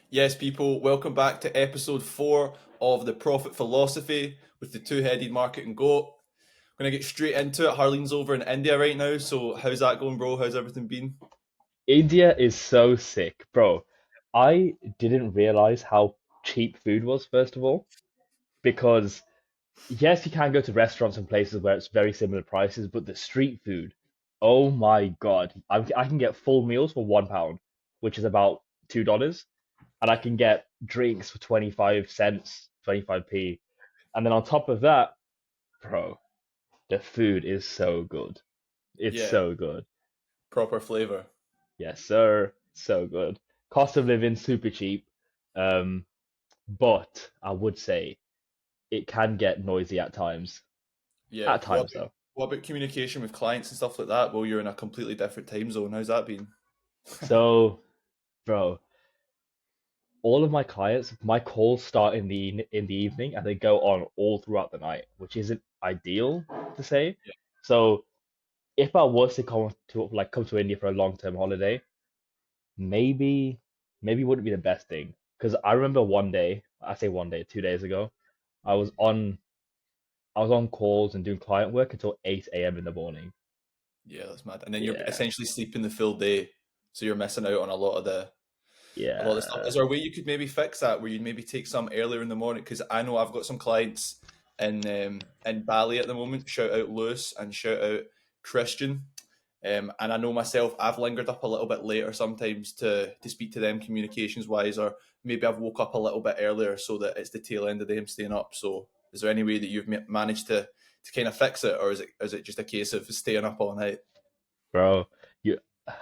Yes, people, welcome back to episode 4 of the Profit Philosophy with the two-headed marketing goat. I'm going to get straight into it. Harleen's over in India right now, so how's that going, bro? How's everything been? India is so sick, bro. I didn't realize how cheap food was, first of all, because yes, you can go to restaurants and places where it's very similar prices, but the street food, oh my God. I can get full meals for £1, which is about $2, and I can get drinks for 25 cents, 25p. And then on top of that, bro, the food is so good. It's Yeah, so good. proper flavour. Yes, sir. So good. Cost of living super cheap. Um, but I would say it can get noisy at times. Yeah, At times though. what about communication with clients and stuff like that? Well, you're in a completely different time zone. How's that been? So, bro, all of my clients, my calls start in the evening and they go on all throughout the night, which isn't ideal to say. Yeah, So, if I was to come to India for a long-term holiday, maybe maybe wouldn't be the best thing. Because I remember one day, I say one day, 2 days ago, I was on I was on calls and doing client work until 8 a.m. in the morning. yeah, that's mad. And then you're Yeah, essentially sleeping the full day, so you're missing out on a lot of the stuff. yeah. Is there a way you could maybe fix that where you'd maybe take some earlier in the morning? Because I know I've got some clients in Bali at the moment. Shout out Lewis and shout out Christian. And I know myself, I've lingered up a little bit later sometimes to speak to them communications wise, or maybe I've woke up a little bit earlier so that it's the tail end of them staying up. So, is there any way that you've managed to kind of fix it, or is it just a case of staying up all night? Bro, you,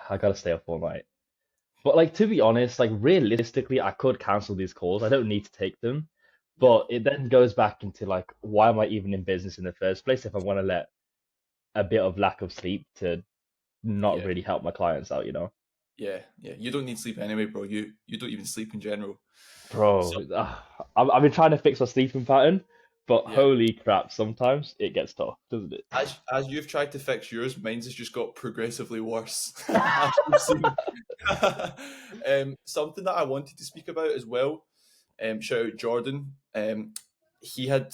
I gotta stay up all night. But like to be honest, like realistically, I could cancel these calls. I don't need to take them. Yeah, But it then goes back into like, why am I even in business in the first place if I want to let a bit of lack of sleep to not yeah, really help my clients out, you know? yeah. You don't need sleep anyway, bro. You don't even sleep in general. So Bro, I've been trying to fix my sleeping pattern, but yeah. holy crap, sometimes it gets tough, doesn't it? As you've tried to fix yours, mine's has just got progressively worse. As you've seen. Something that I wanted to speak about as well. Shout out Jordan. He had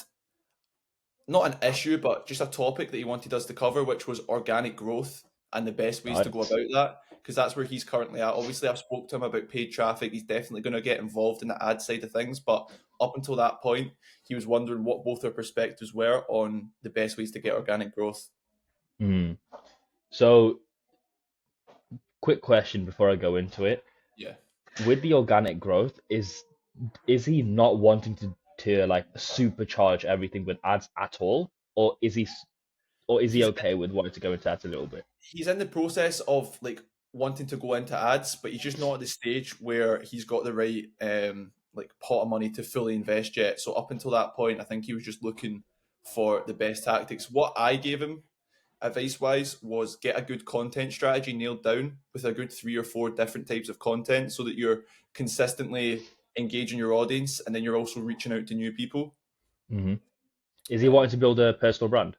not an issue, but just a topic that he wanted us to cover, which was organic growth and the best ways to go Nice. about that. Because that's where he's currently at. Obviously, I've spoke to him about paid traffic. He's definitely going to get involved in the ad side of things. But up until that point, he was wondering what both our perspectives were on the best ways to get organic growth. Mm. So, quick question before I go into it. Yeah. With the organic growth, is he not wanting to like supercharge everything with ads at all, or is he He's okay with wanting to go into ads a little bit? he's in the process of like wanting to go into ads, but he's just not at the stage where he's got the right like pot of money to fully invest yet. So up until that point, I think he was just looking for the best tactics. What I gave him advice wise was get a good content strategy nailed down with a good 3 or 4 different types of content so that you're consistently engaging your audience and then you're also reaching out to new people. Hmm. Is he Um, wanting to build a personal brand?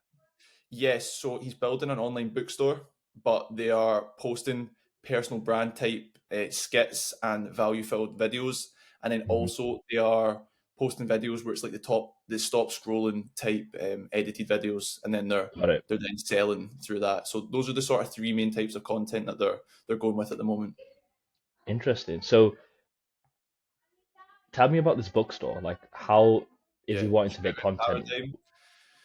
Yes, so he's building an online bookstore, but they are posting personal brand type skits and value filled videos, and then Hmm. also they are posting videos where it's like the stop scrolling type edited videos, and then they're Got it. they're then selling through that. So those are the sort of 3 main types of content that they're going with at the moment. Interesting. So, tell me about this bookstore. Like, how is he Yeah, wanting should to be make a bit content? paradigm.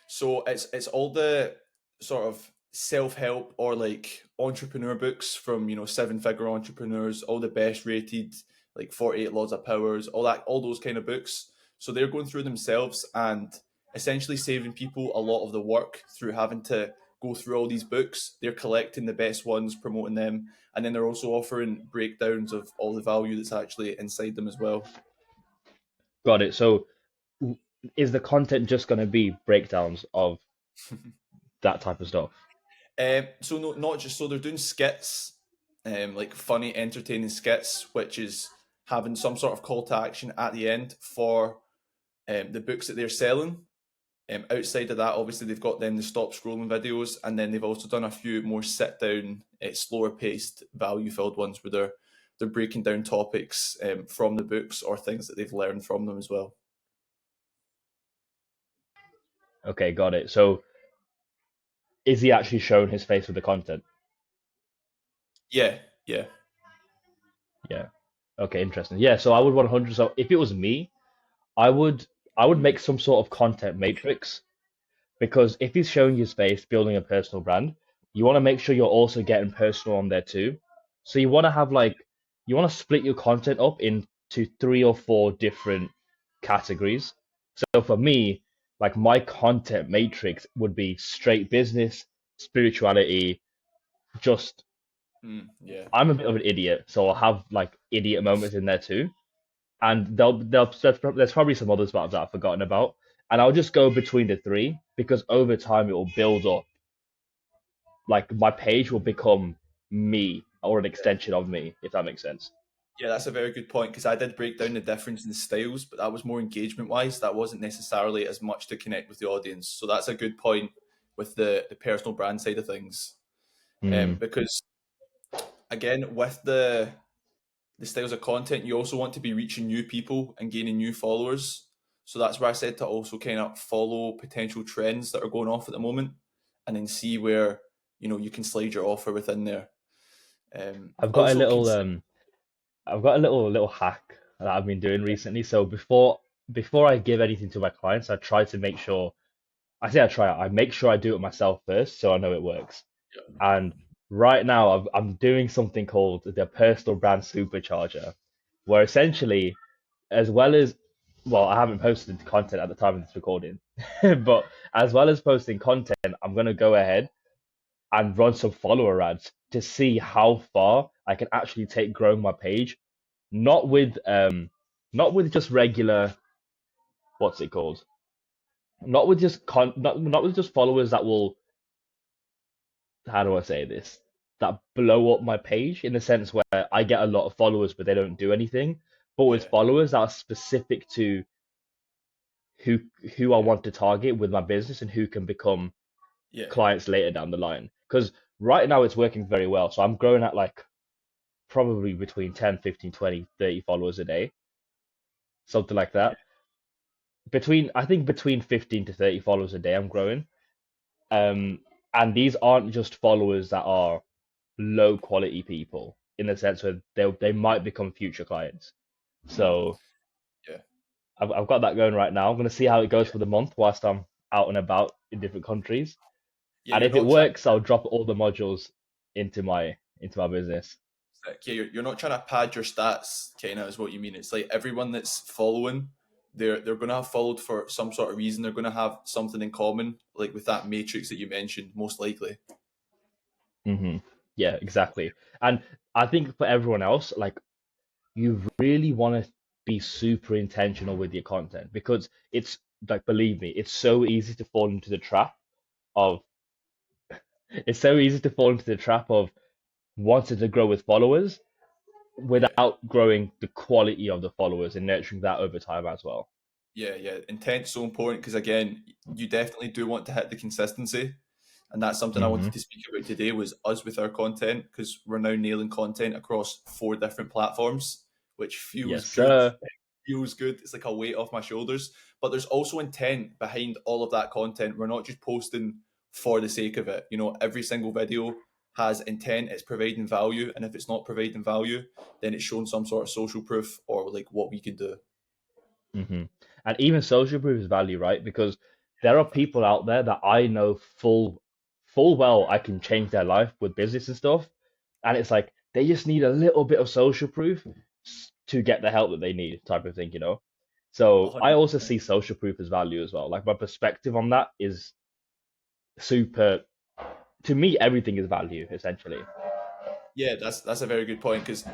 So it's all the sort of self help or like entrepreneur books from 7 figure entrepreneurs, all the best rated like 48 Laws of Powers, all those kind of books. So they're going through themselves and essentially saving people a lot of the work through having to go through all these books. They're collecting the best ones, promoting them, and then they're also offering breakdowns of all the value that's actually inside them as well. Got it. So, w- is the content just going to be breakdowns of that type of stuff? So no, not just so they're doing skits, like funny, entertaining skits, which is having some sort of call to action at the end for the books that they're selling. Outside of that, obviously they've got then the stop scrolling videos, and then they've also done a few more sit down, slower paced, value filled ones where they're they're breaking down topics from the books or things that they've learned from them as well. Okay, got it. So is he actually showing his face with the content? Yeah, yeah. Yeah. Okay, interesting. Yeah, so I would 100. So if it was me, I would I would Mm, make some sort of content matrix because if he's showing his face, building a personal brand, you want to make sure you're also getting personal on there too. So you want to have like you want to split your content up into three or four different categories. So for me, like my content matrix would be straight business, spirituality, just yeah, I'm a bit of an idiot, so I'll have like idiot moments in there too. And there's probably some others that I've forgotten about. And I'll just go between the three because over time it will build up. Like my page will become me or an extension of me, if that makes sense. yeah. That's a very good point because I did break down the difference in styles, but that was more engagement wise. That wasn't necessarily as much to connect with the audience. So that's a good point with the personal brand side of things. Mm, Because again, with the styles of content, you also want to be reaching new people and gaining new followers. So that's where I said to also kind of follow potential trends that are going off at the moment, and then see where you can slide your offer within there. I've got a Also, little I've got a little hack that I've been doing recently. So before I give anything to my clients, I try to make sure I make sure I do it myself first so I know it works. And right now, I'm doing something called the personal brand supercharger, where essentially, as well as, well, I haven't posted content at the time of this recording, but as well as posting content, I'm going to go ahead and run some follower ads to see how far I can actually take growing my page, not with not with just regular, what's it called? Not with just followers that will, how do I say this? That blow up my page in the sense where I get a lot of followers, but they don't do anything. But with yeah, followers that are specific to who who I yeah, want to target with my business and who can become yeah, clients later down the line. Because right now it's working very well. So I'm growing at like probably between 10, 15, 20, 30 followers a day, something like yeah, that. I think between 15 to 30 followers a day I'm growing. Um, and these aren't just followers that are low quality people in the sense where they might become future clients. mm, So yeah, I've got that going right now. I'm going to see how it goes yeah, for the month whilst I'm out and about in different countries. yeah. And You're if it not trying. works, I'll drop all the modules into my business. Like, yeah, you're not trying to pad your stats, kind of, is what you mean. It's like everyone that's following, they're going to have followed for some sort of reason. They're going to have something in common, like with that matrix that you mentioned, most likely. hmm Yeah, exactly. And I think for everyone else, like you really want to be super intentional with your content because it's like, believe me, it's so easy to fall into the trap of it's so easy to fall into the trap of wanting to grow with followers Yeah. without growing the quality of the followers and nurturing that over time as well. Yeah, yeah. Intent's so important because again, you definitely do want to hit the consistency, and that's something I hmm wanted to speak about today. Was us with our content because we're now nailing content across 4 different platforms, which feels Yes, good. sir. Feels good. It's like a weight off my shoulders. But there's also intent behind all of that content. We're not just posting for the sake of it. Every single video has intent. It's providing value, and if it's not providing value, then it's showing some sort of social proof or like what we can do. hmm And even social proof is value, right? Because there are people out there that I know full well I can change their life with business and stuff, and it's like they just need a little bit of social proof to get the help that they need, type of thing, you know? So I also 100%. see social proof as value as well. Like my perspective on that is super, to me, everything is value, essentially. Yeah, that's a very good point because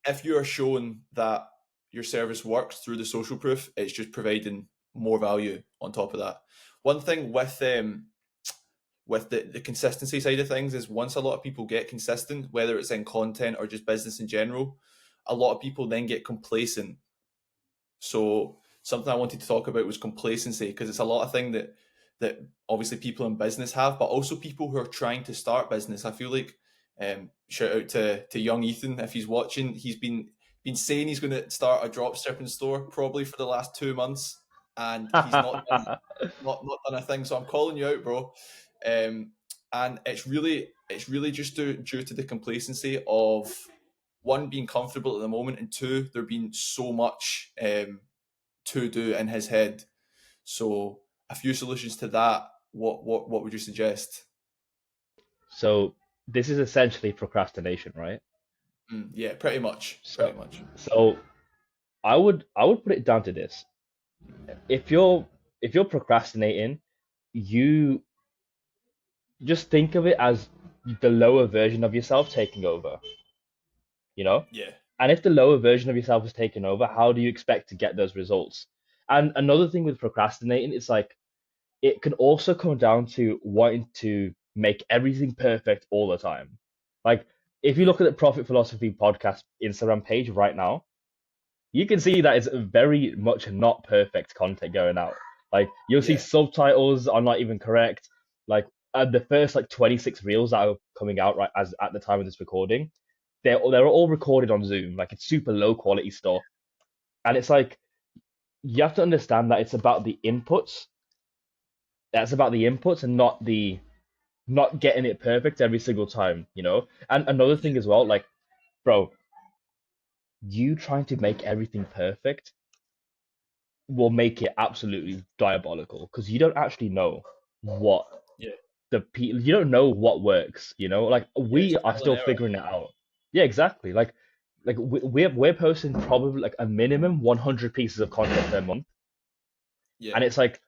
if you are showing that your service works through the social proof, it's just providing more value on top of that. One thing with the consistency side of things is once a lot of people get consistent, whether it's in content or just business in general, a lot of people then get complacent. So something I wanted to talk about was complacency because it's a lot of thing that obviously people in business have, but also people who are trying to start business. I feel like Shout out to young Ethan if he's watching. He's been saying he's going to start a drop shipping store probably for the last 2 months, and he's not done a thing. So I'm calling you out, bro. And it's really just due to the complacency of one being comfortable at the moment, and two there being so much to do in his head. So a few solutions to that. What would you suggest? So this is essentially procrastination, right? Yeah, pretty much, So pretty much. so I would put it down to this. If you're procrastinating, you just think of it as the lower version of yourself taking over, you know? Yeah, And if the lower version of yourself is taken over, how do you expect to get those results? And another thing with procrastinating, it's like it can also come down to wanting to make everything perfect all the time. Like if you yeah, look at the Profit Philosophy podcast Instagram page right now, you can see that it's very much not perfect content going out. Like you'll see yeah, subtitles are not even correct. Like the first like 26 reels that are coming out right as at the time of this recording, they're all recorded on Zoom. Like it's super low quality stuff, and it's like you have to understand that it's about the inputs. That's about the inputs and not getting it perfect every single time. And another yeah, thing as well, like bro, you trying to make everything perfect will make it absolutely diabolical because you don't actually know what yeah, you don't know what works, like yeah. It's we are trial and still error. figuring it out. Yeah, exactly. Like we're posting probably like a minimum 100 pieces of content per month, Yeah, and it's like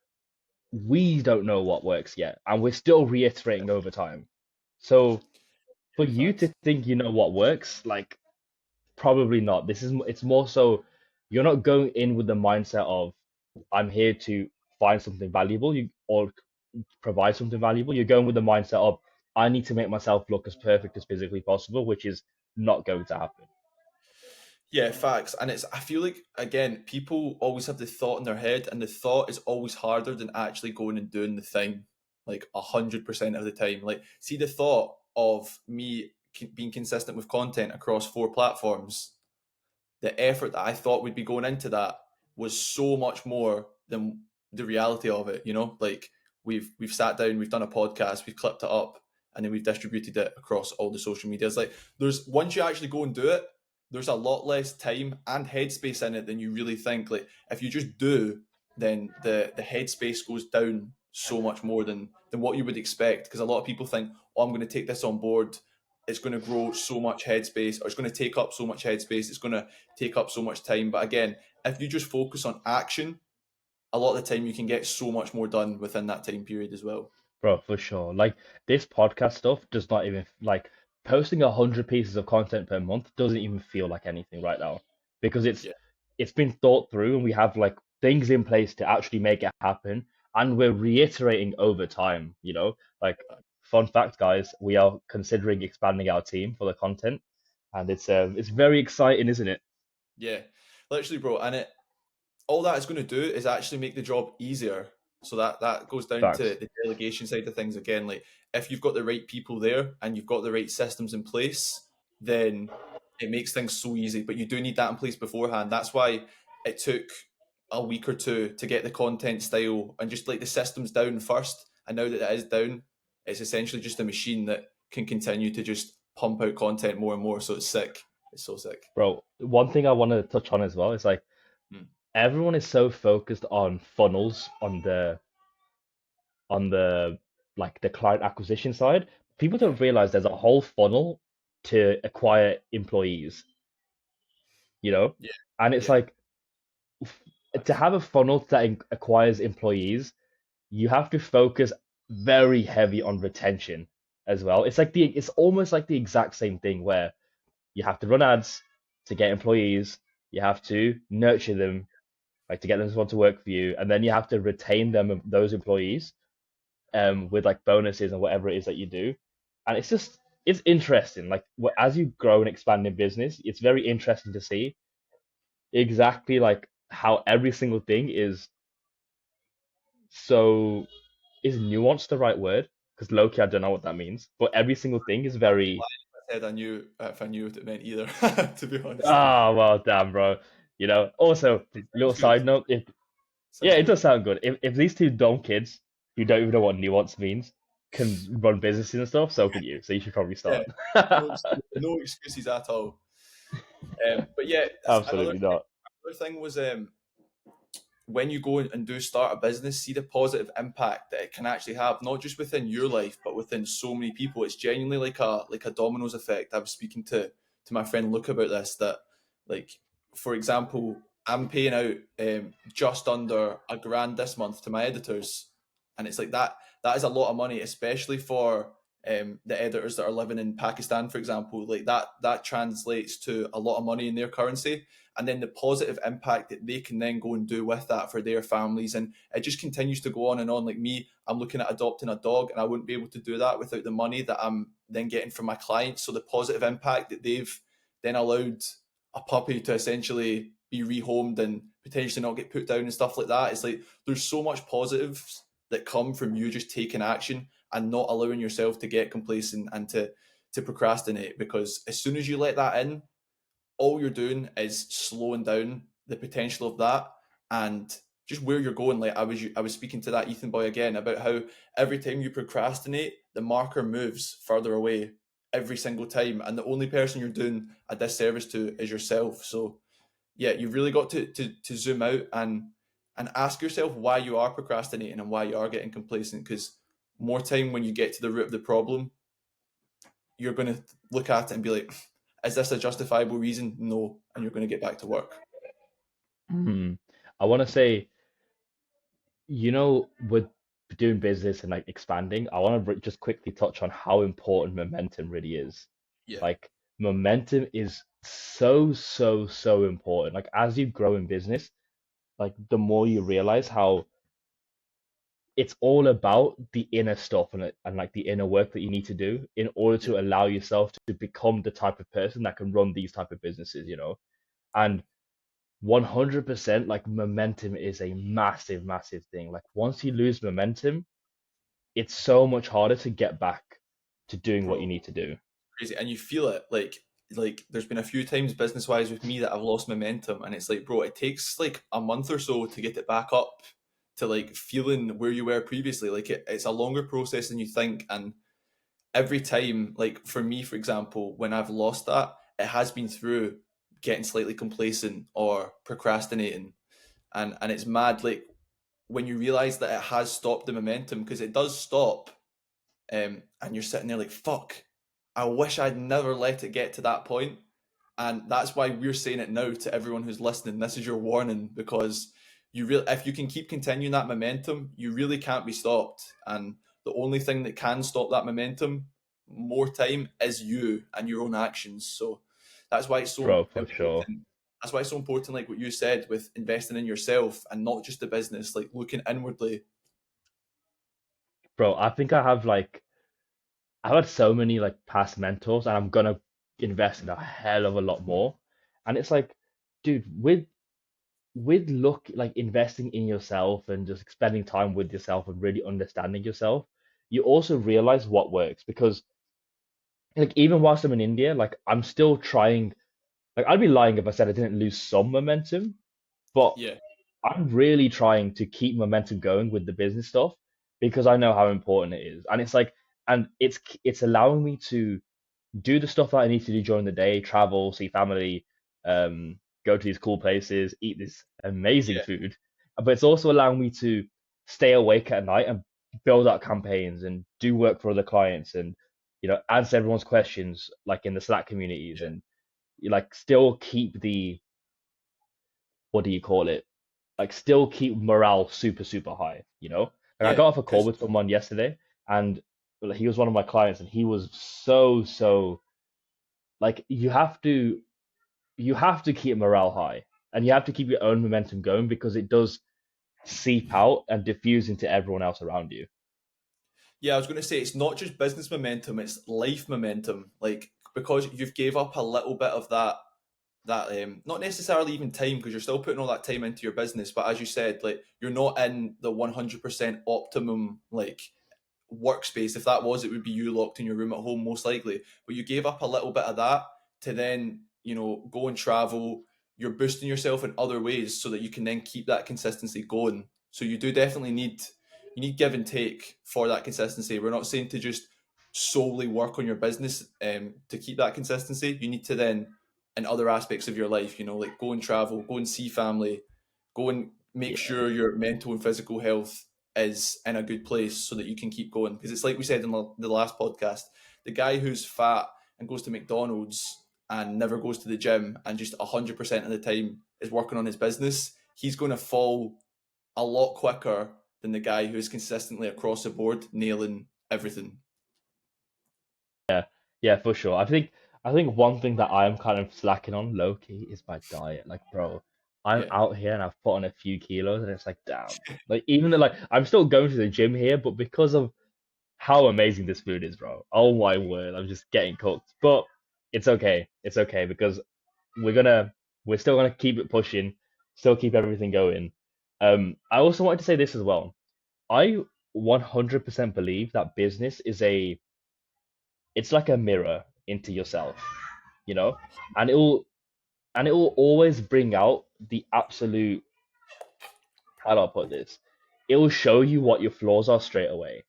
we don't know what works yet and we're still reiterating over time. So for yeah, you to facts. think you know what works, like probably not. It's more so you're not going in with the mindset of I'm here to find something valuable, or provide something valuable. You're going with the mindset of I need to make myself look as perfect as physically possible, which is not going to happen. Yeah, facts. And I feel like, again, people always have the thought in their head, and the thought is always harder than actually going and doing the thing, like 100% of the time. Like, see, the thought of me being consistent with content across 4 platforms, the effort that I thought would be going into that was so much more than the reality of it. Like we've sat down, we've done a podcast, we've clipped it up, and then we've distributed it across all the social medias. Like there's once you actually go and do it, there's a lot less time and headspace in it than you really think. Like if you just do, then the headspace goes down so much more than what you would expect. Because a lot of people think, oh, I'm going to take this on board. It's going to grow so much headspace, or it's going to take up so much headspace. It's going to take up so much time. But again, if you just focus on action, a lot of the time you can get so much more done within that time period as well. Bro, for sure. Like this podcast stuff does not even like posting 100 pieces of content per month doesn't even feel like anything right now because Yeah. it's been thought through and we have like things in place to actually make it happen and we're reiterating over time, Like fun fact, guys, we are considering expanding our team for the content and it's very exciting, isn't it? Yeah. Literally, bro. And all that is going to do is actually make the job easier. So that goes down to Facts. the delegation side of things again. Like if you've got the right people there and you've got the right systems in place, then it makes things so easy. But you do need that in place beforehand. That's why it took a week or two to get the content style and just like the systems down first. And now that it is down, it's essentially just a machine that can continue to just pump out content more and more. So it's sick. It's so sick. Bro, one thing I want to touch on as well is like Mm. everyone is so focused on funnels on the like the client acquisition side. People Yeah. don't realize there's a whole funnel to acquire employees, you know? Yeah. And it's Yeah. like to Facts. have a funnel that acquires employees, you have to focus very heavy on retention as well. It's almost like the exact same thing where you have to run ads to get employees, you have to nurture them, like to get them to want to work for you, and then you have to retain those employees with like bonuses and whatever it is that you do. And it's interesting. Like as you grow and expand in business, it's very interesting to see exactly like how every single thing so is nuanced the right word? Because low key, I don't know what that means, but every single thing is very Why? said I knew if I knew what it meant either. To be honest, Ah, well, damn, bro. Also, it little sounds good. side note, if yeah, Sounds it good. does sound good. If these two dumb kids who don't even know what nuance means can run businesses and stuff, so can you. So you should probably Yeah, start. no excuses at all. But yeah, that's Absolutely not. another thing was when you go and do start a business, see the positive impact that it can actually have, not just within your life, but within so many people. It's genuinely like a dominoes effect. I was speaking to my friend Luke about this. That, like, for example, I'm paying out just under £1,000 this month to my editors, and it's like that. That is a lot of money, especially for the editors that are living in Pakistan, for example. Like that translates to a lot of money in their currency, and then the positive impact that they can then go and do with that for their families, and it just continues to go on and on. Like me, I'm looking at adopting a dog, and I wouldn't be able to do that without the money that I'm then getting from my clients. So the positive impact that they've then allowed a puppy to essentially be rehomed and potentially not get put down and stuff like that, it's like there's so much positives that come from you just taking action and not allowing yourself to get complacent and to procrastinate, because as soon as you let that in, all you're doing is slowing down the potential of that and just where you're going. Like I was speaking to that Ethan boy again about how every time you procrastinate, the marker moves further away every single time, and the only person you're doing a disservice to is yourself. So yeah, you've really got to zoom out and ask yourself why you are procrastinating and why you are getting complacent, because more time when you get to the root of the problem, you're going to look at it and be like, is this a justifiable reason? No. And you're going to get back to work. Hmm. I want to say, with doing business and like expanding, I want to just quickly touch on how important momentum really is. Yeah. Like, momentum is so, so, so important. Like, as you grow in business, like, the more you realize how it's all about the inner stuff and like the inner work that you need to do in order Yeah. to allow yourself to become the type of person that can run these type of businesses. And 100% like momentum is a massive, massive thing. Like once you lose momentum, it's so much harder to get back to doing what you Bro, need to do. crazy. And you feel it like there's been a few times business wise with me that I've lost momentum, and it's like, bro, it takes like a month or so to get it back up to like feeling where you were previously. Like it's a longer process than you think. And every time, like for me, for example, when I've lost that, it has been through getting slightly complacent or procrastinating. And it's mad, like when you realize that it has stopped the momentum, because it does stop, and you're sitting there like, fuck, I wish I'd never let it get to that point. And that's why we're saying it now to everyone who's listening. This is your warning, because if you can keep continuing that momentum, you really can't be stopped. And the only thing that can stop that momentum more time is you and your own actions. So that's why it's so Bro, for sure. important. That's why it's so important, like what you said, with investing in yourself and not just the business, like looking inwardly. Bro, I think I've had so many like past mentors and I'm gonna invest in a hell of a lot more. And it's like, dude, with look like investing in yourself and just spending time with yourself and really understanding yourself, you also realize what works because like even whilst I'm in India, like I'm still trying. Like I'd be lying if I said I didn't lose some momentum, but Yeah, I'm really trying to keep momentum going with the business stuff because I know how important it is. And it's like, and it's allowing me to do the stuff that I need to do during the day, travel, see family, go to these cool places, eat this amazing yeah, food. But it's also allowing me to stay awake at night and build out campaigns and do work for other clients and answer everyone's questions like in the Slack communities yeah, and like still keep the what do you call it? Like still keep morale super, super high. Like I yeah. got off a call Because with someone yesterday and like, he was one of my clients and he was so, so like you have to keep morale high and you have to keep your own momentum going because it does seep out and diffuse into everyone else around you. yeah, I was going to say it's not just business momentum; it's life momentum. Like because you've gave up a little bit of that not necessarily even time, because you're still putting all that time into your business, but as you said, like you're not in the 100% optimum like workspace. If that was, it would be you locked in your room at home, most likely. But you gave up a little bit of that to then, go and travel. You're boosting yourself in other ways so that you can then keep that consistency going. So you do definitely need give and take for that consistency. We're not saying to just solely work on your business to keep that consistency. You need to then, in other aspects of your life, like go and travel, go and see family, go and make Yeah, sure your mental and physical health is in a good place so that you can keep going. Because it's like we said in the last podcast, the guy who's fat and goes to McDonald's and never goes to the gym and just 100% of the time is working on his business, he's going to fall a lot quicker than the guy who's consistently across the board nailing everything. yeah, for sure. I think one thing that I'm kind of slacking on low key is my diet. Like, bro, I'm Yeah. out here and I've put on a few kilos, and it's like, damn. Like, even though like I'm still going to the gym here, but because of how amazing this food is, bro. Oh my word, I'm just getting cooked. But it's okay. It's okay because we're gonna we're still gonna keep it pushing, still keep everything going. I also wanted to say this as well. I 100% believe that business is it's like a mirror into yourself, you know, and it will always bring out the absolute, how do I put this? It will show you what your flaws are straight away,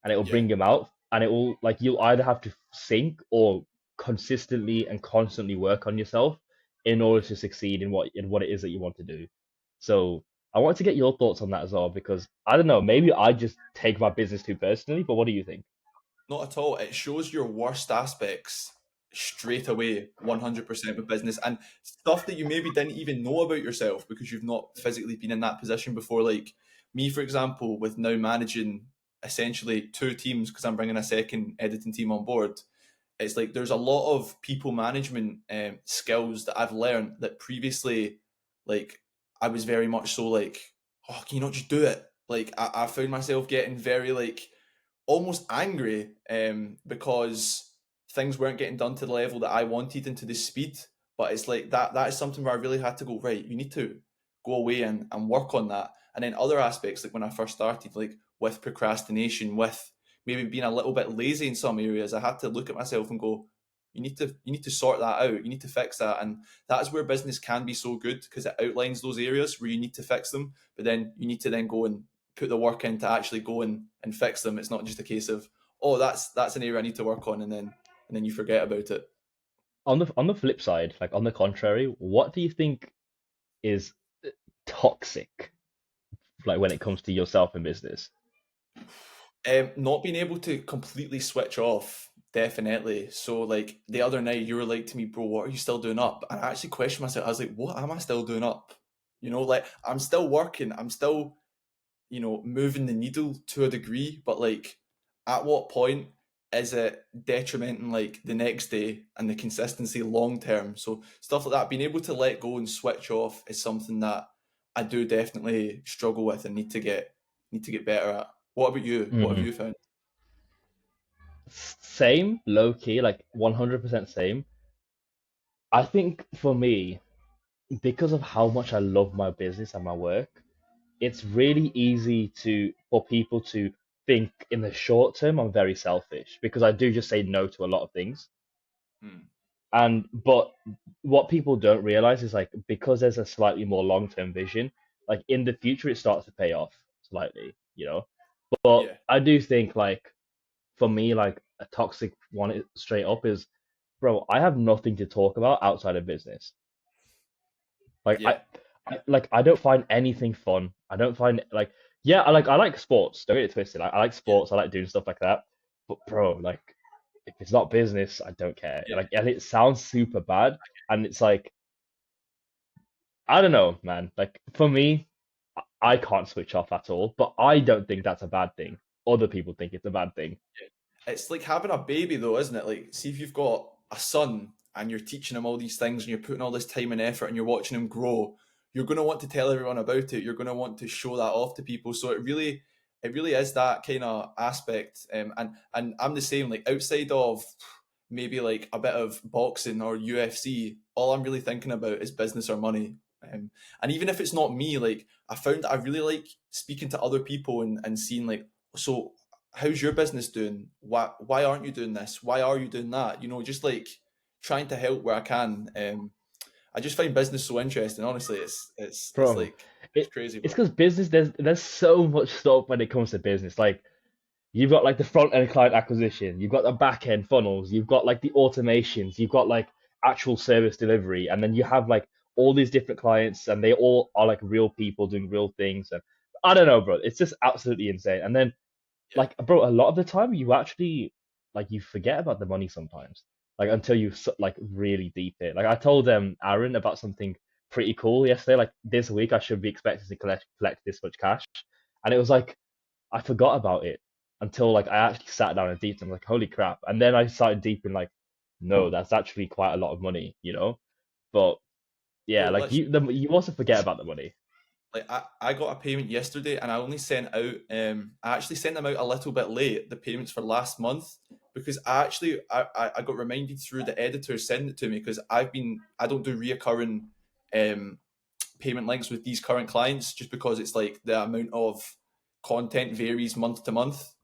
and it will Yeah. bring them out, and it will, like, you'll either have to sink or consistently and constantly work on yourself in order Yeah. to succeed in what it is that you want to do. So I want to get your thoughts on that as well, because I don't know, maybe I just take my business too personally, but what do you think? Not at all. It shows your worst aspects straight away, 100% with business and stuff that you maybe didn't even know about yourself because you've not physically been in that position before. Like me, for example, with now managing essentially two teams because I'm bringing a second editing team on board. It's like there's a lot of people management skills that I've learned that previously, like I was very much so like, oh, can you not just do it? Like I found myself getting very like almost angry because things weren't getting done to the level that I wanted and to the speed. But it's like that is something where I really had to go, right, you need to go away and work on that. And then other aspects, like when I first started, like with procrastination, with maybe being a little bit lazy in some areas, I had to look at myself and go, you need to sort that out. You need to fix that. And that's where business can be so good because it outlines those areas where you need to fix them. But then you need to then go and put the work in to actually go and fix them. It's not just a case of, oh, that's an area I need to work on, and then you forget about it. On the flip side, like on the contrary, what do you think is toxic, like when it comes to yourself in business? Not being able to completely switch off, definitely. So like the other night, you were like to me, bro, what are you still doing up? And I actually questioned myself. I was like, what am I still doing up? Like I'm still working. I'm still moving the needle to a degree, but like at what point is it detrimenting like the next day and the consistency long term? So stuff like that, being able to let go and switch off is something that I do definitely struggle with and need to get better at. What about you? What have Hmm. you found? Same, low key, like 100% same. I think for me, because of how much I love my business and my work, it's really easy for people to think in the short term I'm very selfish because I do just say no to a lot of things. Hmm. But what people don't realize is like because there's a slightly more long-term vision, like in the future it starts to pay off slightly. But Yeah, I do think like for me, like a toxic one straight up is, bro, I have nothing to talk about outside of business. Like yeah, I don't find anything fun. I don't find like, yeah, I like sports. Don't get it twisted. I like yeah, sports. I like doing stuff like that. But bro, like if it's not business, I don't care. yeah. Like, and it sounds super bad, and it's like I don't know, man. Like for me, I can't switch off at all. But I don't think that's a bad thing. Other people think it's a bad thing. It's like having a baby, though, isn't it? Like, see if you've got a son and you're teaching him all these things and you're putting all this time and effort and you're watching him grow, you're going to want to tell everyone about it. You're going to want to show that off to people. So it really is that kind of aspect. And I'm the same. Like outside of maybe like a bit of boxing or UFC, all I'm really thinking about is business or money. And even if it's not me, like I found that I really like speaking to other people and seeing like, so how's your business doing? Why aren't you doing this? Why are you doing that? You know, just like trying to help where I can. I just find business so interesting. Honestly, it's Bro. like it's It crazy, it's bro. because business there's so much stuff when it comes to business. Like you've got like the front end client acquisition, you've got the back end funnels, you've got like the automations, you've got like actual service delivery, and then you have like all these different clients, and they all are like real people doing real things. And I don't know, bro. It's just absolutely insane. And then Yeah, like, bro, a lot of the time you actually like you forget about the money sometimes, like until you like really deep it. Like I told Aaron about something pretty cool yesterday. Like this week I should be expected to collect this much cash, and it was like I forgot about it until like I actually sat down and deep. I'm like, holy crap! And then I started deep in like, no, that's actually quite a lot of money, you know. But yeah, bro. like Literally, you also forget about the money. like I got a payment yesterday, and I only sent out. I actually sent them out a little bit late. The payments for last month because I got reminded through the editor sending it to me because I don't do reoccurring um payment links with these current clients just because it's like the amount of content varies month to month.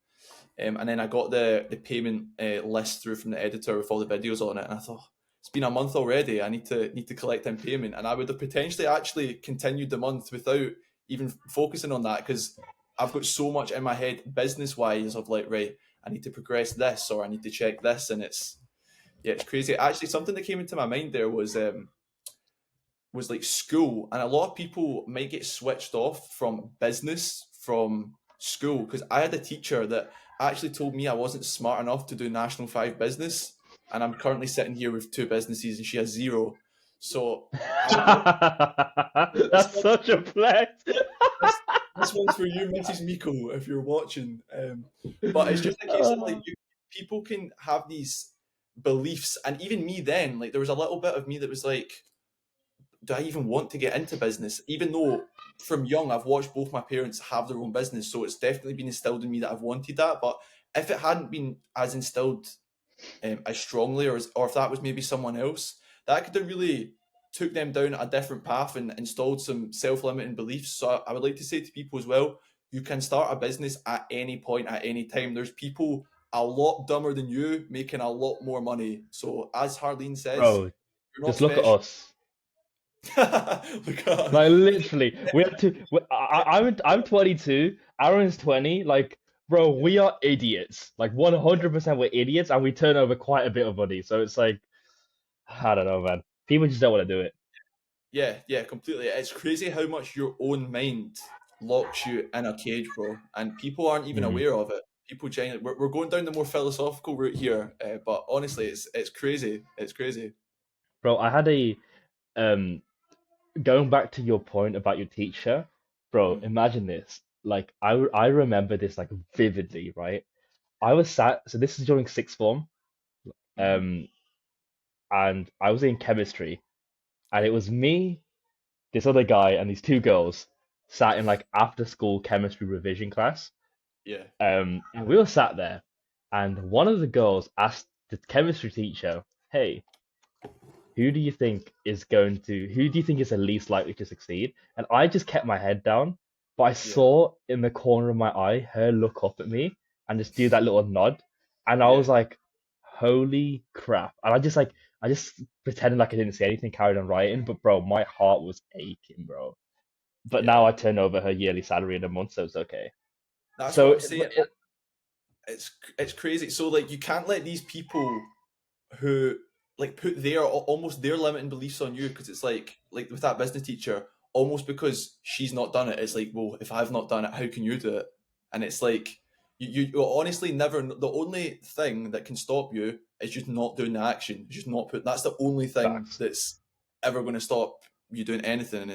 And then I got the payment list through from the editor with all the videos on it, and I thought it's been a month already. I need to collect in payment, and I would have potentially actually continued the month without even focusing on that because I've got so much in my head business wise of like right, I need to progress this or I need to check this, and it's crazy. Actually, something that came into my mind there was like school, and a lot of people might get switched off from business from school because I had a teacher that actually told me I wasn't smart enough to do National 5 business, and I'm currently sitting here with two businesses and she has zero. So I would like this That's one, such a flex. this, this one's for you, Mrs. Miko, if you're watching. But it's just a case of like people can have these beliefs, and even me then, like there was a little bit of me that was like, do I even want to get into business? Even though from young I've watched both my parents have their own business, so it's definitely been instilled in me that I've wanted that. But if it hadn't been as instilled as strongly, or if that was maybe someone else, that could have really took them down a different path and installed some self-limiting beliefs. So I would like to say to people as well, you can start a business at any point, at any time. There's people a lot dumber than you making a lot more money. So as Harleen says, Bro, you're not just look at special. us. Look at Like literally, we have to. I'm 22. Aaron's 20. Like, bro, we are idiots. Like 100%, we're idiots, and we turn over quite a bit of money. So it's like, I don't know, man. People just don't want to do it. yeah, yeah, completely. It's crazy how much your own mind locks you in a cage, bro, and people aren't even Hmm. aware of it. People genuinely, we're going down the more philosophical route here, but honestly, it's crazy. It's crazy. Bro, I had a um going back to your point about your teacher, bro. Mm, Imagine this. Like, I remember this like vividly, right? I was sat. So this is during sixth form. mm-hmm. Um, and I was in chemistry, and Yeah, it was me, this other guy, and these two girls sat in like after school chemistry revision class. yeah, And we were sat there, and one of the girls asked the chemistry teacher, "Hey, who do you think is the least likely to succeed?" And I just kept my head down, but I yeah, saw in the corner of my eye her look up at me and just do that little nod, and I yeah, was like, "Holy crap!" And I just pretended like I didn't see anything, carried on writing, but bro, my heart was aching, bro. But now yeah. I turn over her yearly salary in a month, so it's okay. That's what So I'm saying. It's crazy. So like, you can't let these people who like put their almost their limiting beliefs on you because it's like with that business teacher, almost because she's not done it, it's like, well, if I've not done it, how can you do it? And it's like you honestly never, the only thing that can stop you is just not doing the action, just not put, that's the only thing facts. that's ever going to stop you doing anything. And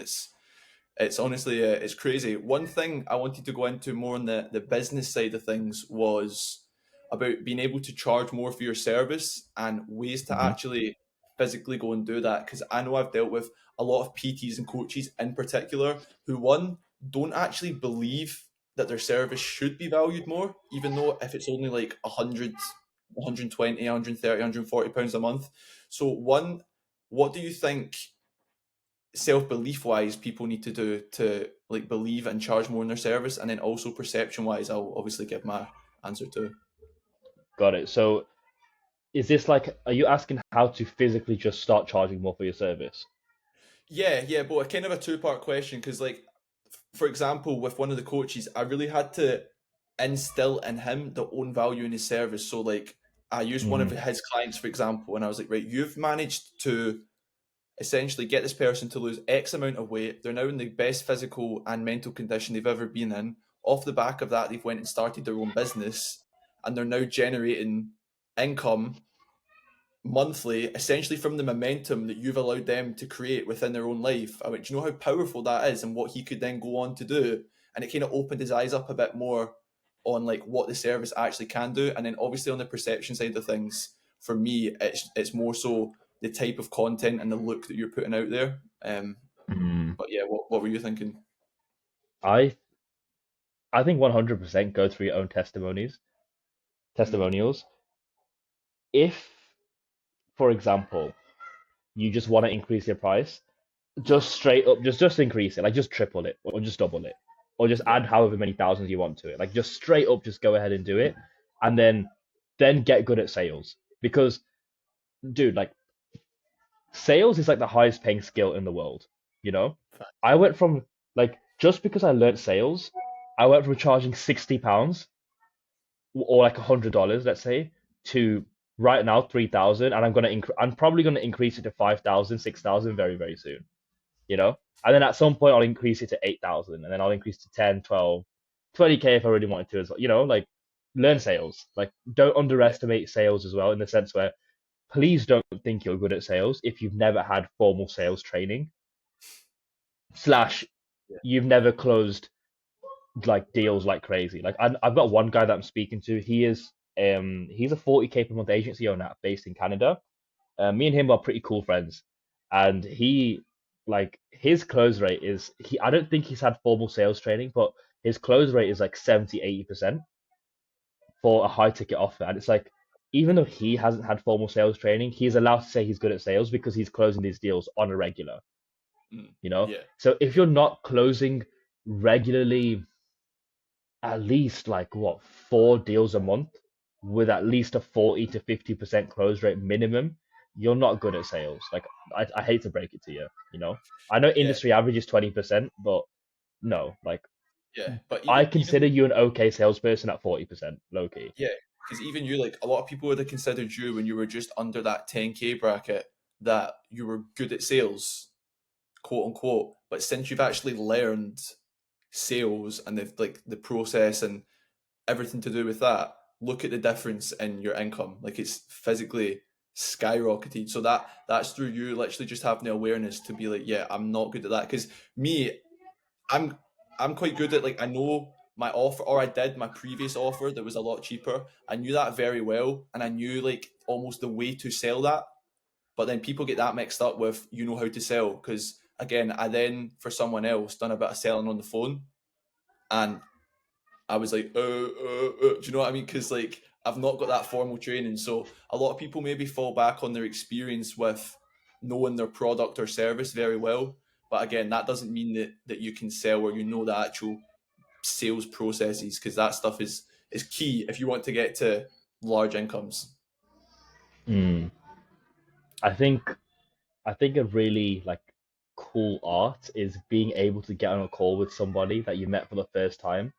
it's honestly it's crazy. One thing I wanted to go into more on the business side of things was about being able to charge more for your service and ways to Hmm. actually physically go and do that. Because I know I've dealt with a lot of PTs and coaches in particular who, one, don't actually believe that their service should be valued more, even though if it's only like 100, 120, 130, 140 pounds a month. So one, what do you think self belief wise people need to do to like believe and charge more in their service, and then also perception wise I'll obviously give my answer to. Got it. So is this like, are you asking how to physically just start charging more for your service? Yeah, yeah, but kind of a two-part question because, like, for example, with one of the coaches, I really had to instill in him the own value in his service. So, like, I used one of Mm, his clients, for example, and I was like, right, you've managed to essentially get this person to lose X amount of weight. They're now in the best physical and mental condition they've ever been in. Off the back of that, they've went and started their own business, and they're now generating income monthly, essentially from the momentum that you've allowed them to create within their own life. I went, do you know how powerful that is and what he could then go on to do? And it kind of opened his eyes up a bit more on like what the service actually can do. And then obviously on the perception side of things, for me, it's more so the type of content and the look that you're putting out there. mm. But yeah, what were you thinking? I I think 100% go through your own Mm, testimonials. If, for example, you just want to increase your price, yeah, just straight up, just increase it, like just triple it or just double it, or just yeah, add however many thousands you want to it. Like just straight up, just go ahead and do it, and then get good at sales. Because, dude, like sales is like the highest paying skill in the world. You know, I went from like just because I learned sales, I went from charging £60 or like $100, let's say, to right now 3,000, and I'm probably gonna increase it to 5,000, 6,000 very very soon. You know, and then at some point I'll increase it to 8,000, and then I'll increase to 10, 12, 20K if I really wanted to as well. You know, like learn yeah, sales. Like don't yeah, underestimate sales as well, in the sense where please don't think you're good at sales if you've never had formal sales training slash yeah. you've never closed like deals like crazy. Like I've got one guy that I'm speaking to. He's a 40K per month agency owner based in Canada. Me and him are pretty cool friends, and he like his close rate is he. I don't think he's had formal sales training, but his close rate is like 70-80% for a high ticket offer, and it's like even though he hasn't had formal sales training, he's allowed to say he's good at sales because he's closing these deals on a regular. Mm, You know, yeah, so if yeah, you're not closing regularly at least like what 4 deals a month with at least a 40 to 50% close rate minimum, you're not good at sales. Like I hate to break it to you, you know. I know yeah, industry average is 20%, but no, like yeah. But I even consider you an okay salesperson at 40%, low key. yeah, because even you, like a lot of people would have considered you when you were just under that 10K bracket that you were good at sales, quote unquote. But since you've actually learned sales and the process and everything to do with that, look at the difference in your income. Like it's physically skyrocketed. So that's through you literally just having the awareness to be like, yeah, I'm not good at that. Because me, I'm I'm quite good at like I know my offer or I did my previous offer that was a lot cheaper. I knew that very well and I knew like almost the way to sell that. But then people get that mixed up with you know how to sell because again I then for someone else done a bit of selling on the phone and I was like do you know what I mean? Because like I've not got that formal training, so a lot of people maybe fall back on their experience with knowing their product or service very well. But again, that doesn't mean that you can sell or you know the actual sales processes because that stuff is key if you want to get to large incomes. Mm. I think I think a really like cool art is being able to get on a call with somebody that you met for the first time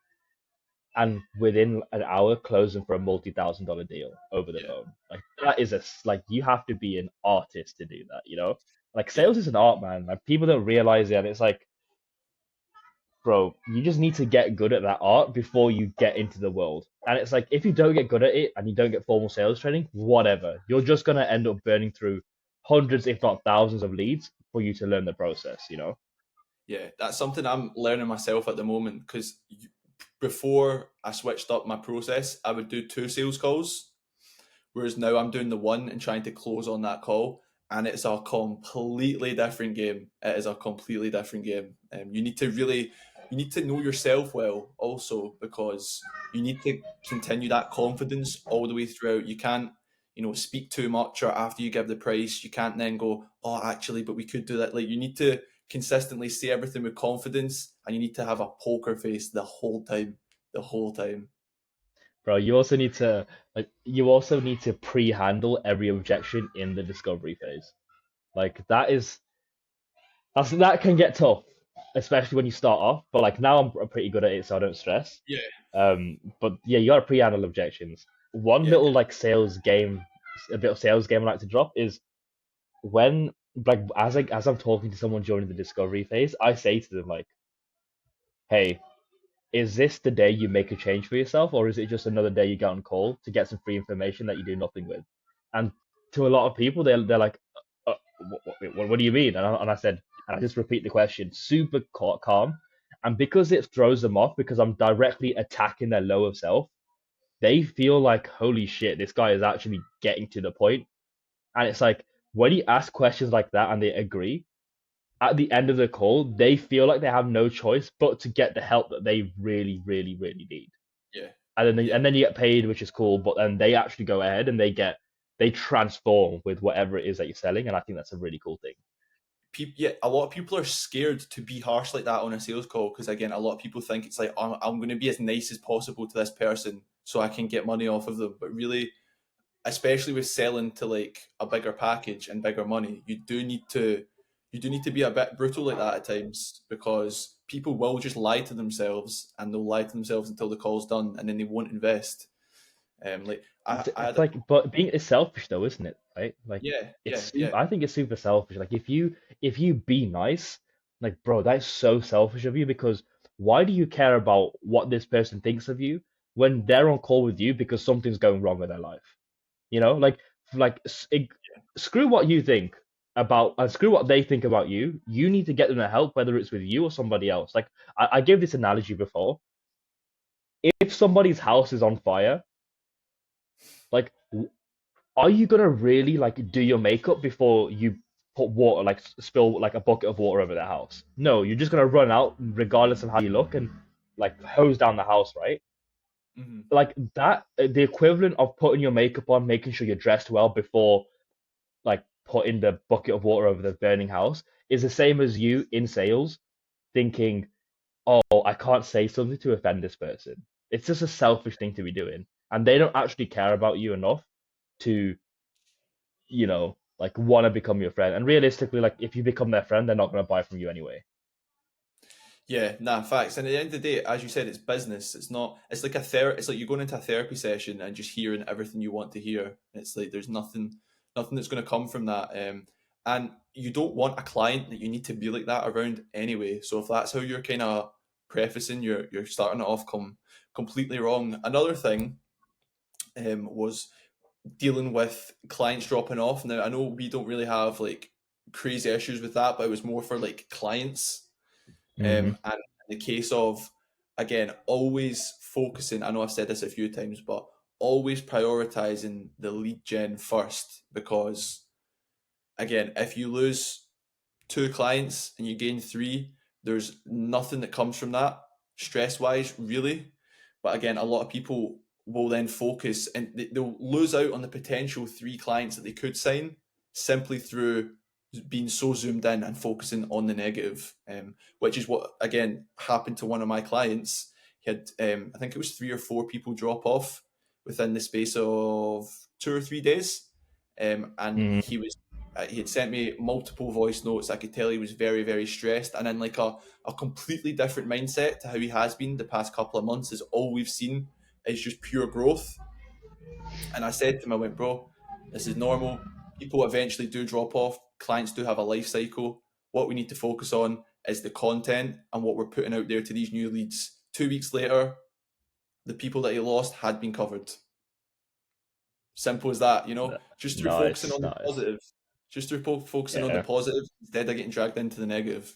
and within an hour closing for a multi-thousand-dollar deal over the Yeah, phone. Like that is like you have to be an artist to do that, you know? Like yeah, sales is an art, man. Like people don't realize it, and it's like, bro, you just need to get good at that art before you get into the world. And it's like if you don't get good at it and you don't get formal sales training, whatever. You're just gonna end up burning through hundreds, if not thousands, of leads for you to learn the process, you know? yeah. That's something I'm learning myself at the moment because before I switched up my process, I would do two sales calls. Whereas now I'm doing the one and trying to close on that call, and it's a completely different game. It is a completely different game. You need to know yourself well also because you need to continue that confidence all the way throughout. You can't, speak too much or after you give the price, you can't then go, oh, actually, but we could do that. Like you need to consistently say everything with confidence, and you need to have a poker face the whole time, the whole time. bro, you also need to you also need to pre-handle every objection in the discovery phase. Like that can get tough, especially when you start off. But like now I'm pretty good at it, so I don't stress. Yeah, But yeah, you gotta pre-handle objections. One yeah, little like sales game, a bit of sales game I like to drop is when like as I'm talking to someone during the discovery phase, I say to them like, "Hey, is this the day you make a change for yourself, or is it just another day you get on call to get some free information that you do nothing with?" And to a lot of people, they're like, what do you mean?" And I said, and I just repeat the question, super calm, and because it throws them off, because I'm directly attacking their lower self, they feel like, holy shit, this guy is actually getting to the point. And it's like when you ask questions like that and they agree, at the end of the call, they feel like they have no choice but to get the help that they really, really, really need. yeah, And yeah. then you get paid, which is cool. But then they actually go ahead and they transform with whatever it is that you're selling, and I think that's a really cool thing. Yeah, a lot of people are scared to be harsh like that on a sales call because again, a lot of people think it's like I'm going to be as nice as possible to this person so I can get money off of them. But really, especially with selling to like a bigger package and bigger money, you do need to be a bit brutal like that at times because people will just lie to themselves and they'll lie to themselves until the call's done and then they won't invest. Like I It's had, like, but being it's selfish though, isn't it? Right? Like, yeah, it's yeah, yeah. I think it's super selfish. Like, if you be nice, like, bro, that's so selfish of you because why do you care about what this person thinks of you when they're on call with you because something's going wrong with their life? You know, like screw what you think about and screw what they think about you. You need to get them to help, whether it's with you or somebody else. Like I gave this analogy before. If somebody's house is on fire, like are you gonna really like do your makeup before you put water like spill like a bucket of water over their house? No, you're just gonna run out regardless of how you look and like hose down the house, right? Hmm. Like that, the equivalent of putting your makeup on, making sure you're dressed well before like putting the bucket of water over the burning house is the same as you in sales thinking, oh, I can't say something to offend this person. It's just a selfish thing to be doing. And they don't actually care about you enough to, like want to become your friend. And realistically, like if you become their friend, they're not going to buy from you anyway. Yeah, nah, facts. And at the end of the day, as you said, it's business. It's not. It's like a It's like you're going into a therapy session and just hearing everything you want to hear. It's like there's nothing that's going to come from that. And you don't want a client that you need to be like that around anyway. So if that's how you're kind of prefacing, you're starting it off completely wrong. Another thing was dealing with clients dropping off. Now I know we don't really have like crazy issues with that, but it was more for like clients Hmm. and in the case of, again, always focusing, I know I've said this a few times, but always prioritizing the lead gen first because, again, if you lose two clients and you gain three, there's nothing that comes from that stress wise, really. But again, a lot of people will then focus and they'll lose out on the potential three clients that they could sign simply through being so zoomed in and focusing on the negative, which is what again happened to one of my clients. He had, I think it was three or four people drop off within the space of 2 or 3 days, and Hmm. he had sent me multiple voice notes. I could tell he was very, very stressed and in like a completely different mindset to how he has been the past couple of months. Is all we've seen is just pure growth. And I said to him, I went, bro, this is normal. People eventually do drop off. Clients do have a life cycle. What we need to focus on is the content and what we're putting out there to these new leads. 2 weeks later, the people that he lost had been covered. Simple as that, just through focusing Nice, on the nice. positive, just through focusing on the Yeah. positive instead of getting dragged into the negative.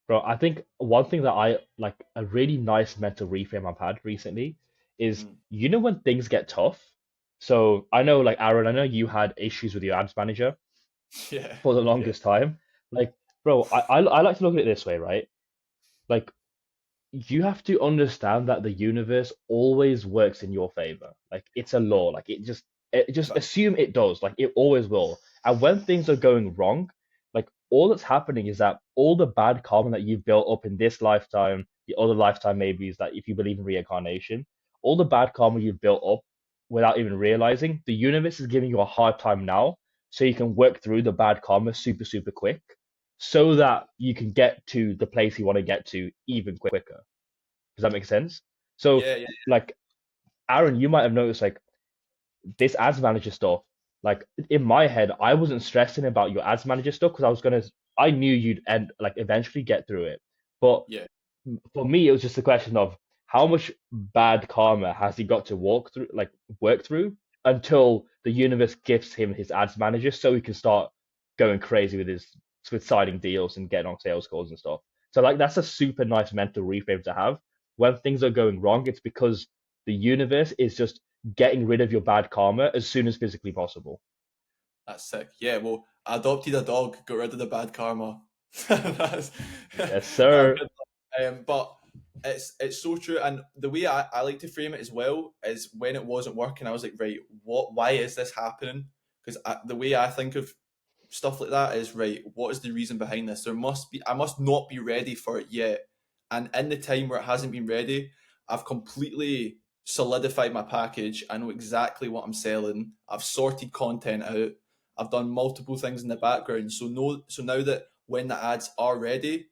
Bro, I think one thing that I like a really nice mental reframe I've had recently is Mm. when things get tough. So I know like Aaron, I know you had issues with your ads manager Yeah, for the yeah, longest time. Like, bro, I like to look at it this way, right? Like you have to understand that the universe always works in your favor. Like it's a law. Like it just fact. assume it does. Like it always will. And when things are going wrong, like all that's happening is that all the bad karma that you've built up in this lifetime, the other lifetime maybe is that if you believe in reincarnation, all the bad karma you've built up without even realizing, the universe is giving you a hard time now, so you can work through the bad karma super, super quick, so that you can get to the place you want to get to even quicker. Does that make sense? So, Yeah, yeah, like, Aaron, you might have noticed, like, this ads manager stuff, like in my head, I wasn't stressing about your ads manager stuff because I knew you'd end like eventually get through it. But yeah. for me, it was just a question of how much bad karma has he got to work through until the universe gifts him his ads manager so he can start going crazy with signing deals and getting on sales calls and stuff. So like that's a super nice mental reframe to have. When things are going wrong, it's because the universe is just getting rid of your bad karma as soon as physically possible. That's sick. Yeah, well, I adopted a dog, got rid of the bad karma. that's Yes, that's sir. good. But it's so true, and the way I like to frame it as well is when it wasn't working, I was like, right, what? Why is this happening? Because the way I think of stuff like that is right. What is the reason behind this? There must be. I must not be ready for it yet. And in the time where it hasn't been ready, I've completely solidified my package. I know exactly what I'm selling. I've sorted content out. I've done multiple things in the background. So now that when the ads are ready,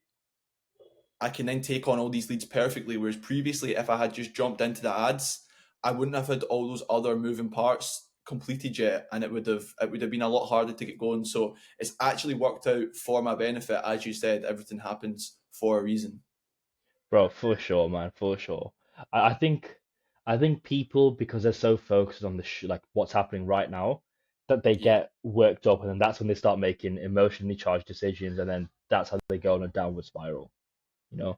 I can then take on all these leads perfectly. Whereas previously, if I had just jumped into the ads, I wouldn't have had all those other moving parts completed yet, and it would have been a lot harder to get going. So it's actually worked out for my benefit, as you said. Everything happens for a reason. Bro, for sure, man, for sure. I think people because they're so focused on like what's happening right now that they Yeah, get worked up and then that's when they start making emotionally charged decisions and then that's how they go on a downward spiral, you know?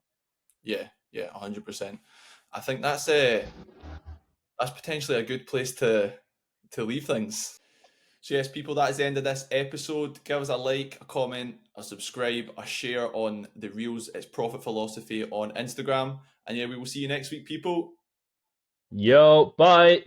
yeah, yeah, 100%. I think that's potentially a good place to leave things. So yes, people, that is the end of this episode. Give us a like, a comment, a subscribe, a share on the Reels It's Profit Philosophy on Instagram. And yeah, we will see you next week, people. Yo, bye.